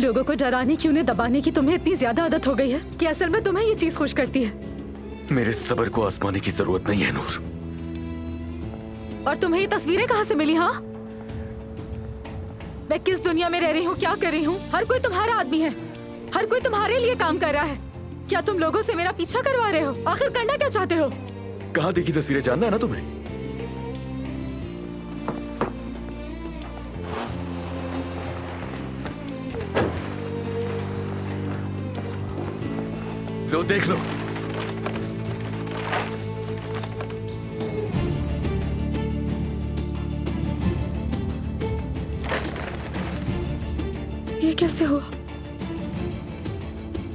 लोगों को डराने की, उन्हें दबाने की तुम्हें इतनी ज्यादा आदत हो गई है कि असल में तुम्हें ये चीज खुश करती है। मेरे सब्र को आजमाने की जरूरत नहीं है नूर। और तुम्हें ये तस्वीरें कहाँ से मिली? हाँ, मैं किस दुनिया में रह रही हूँ, क्या कर रही हूँ? हर कोई तुम्हारा आदमी है, हर कोई तुम्हारे लिए काम कर रहा है। क्या तुम लोगों से मेरा पीछा करवा रहे हो? आखिर करना क्या चाहते हो? कहाँ देखी तस्वीरें जानना है ना तुम्हें? लो देख लो। ये कैसे हुआ?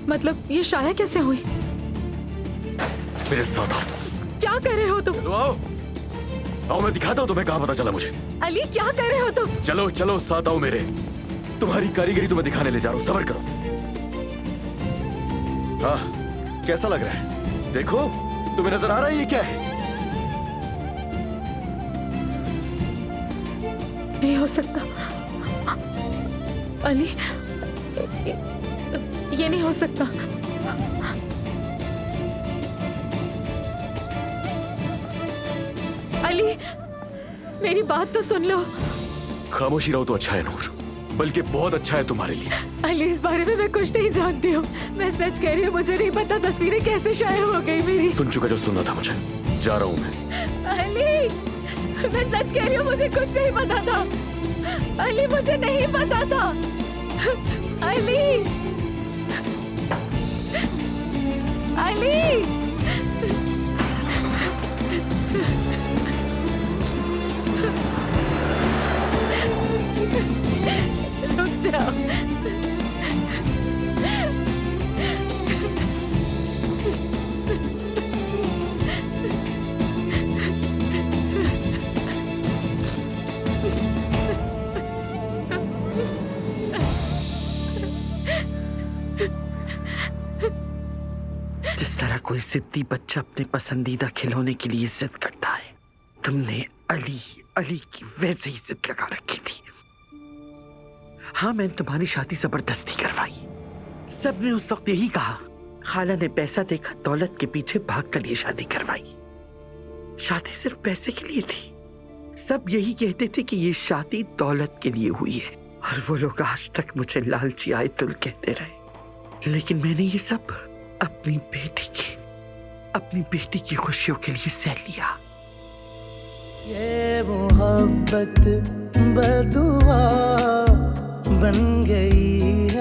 मतलब ये शाया कैसे हुई? मेरे साथ आओ। क्या कर रहे हो तुम? चलो आओ। आओ मैं दिखाता हूँ तुम्हें कहाँ पता चला मुझे। अली क्या कर रहे हो तुम? चलो चलो साथ आओ मेरे। तुम्हारी कारीगरी तुम्हें दिखाने ले जा रहा हूँ, सब्र करो। हाँ कैसा लग रहा है? देखो तुम्हें नजर आ रहा है ये क्या है? नहीं हो सकता अली, ये नहीं हो सकता। अली मेरी बात तो सुन लो। खामोशी रहो तो अच्छा है नूर, बल्कि बहुत अच्छा है तुम्हारे लिए। अली इस बारे में मैं कुछ नहीं जानती हूँ, मैं सच कह रही हूँ, मुझे नहीं पता तस्वीरें कैसे शाया हो गई मेरी। सुन चुका जो सुनना था मुझे, जा रहा हूँ मैं। अली मैं सच कह रही हूँ, मुझे कुछ नहीं पता था। अली मुझे नहीं पता था। अली अली रुक जाओ। जिस तरह कोई जिद्दी बच्चा अपने पसंदीदा खिलौने के लिए जिद करता है, तुमने अली अली की वैसे ही जिद लगा रखी थी। हाँ मैंने तुम्हारी शादी जबरदस्ती करवाई। सबने उस वक्त यही कहा, खाला ने पैसा देखा, दौलत के पीछे भाग कर ये शादी करवाई। शादी सिर्फ पैसे के लिए थी। सब यही कहते थे कि ये शादी दौलत के लिए हुई है, और वो लोग आज तक मुझे लालची आयतुल कहते रहे। लेकिन मैंने ये सब अपनी बेटी की खुशियों के लिए सह लिया। ये मोहब्बत बदुआ बन गई है।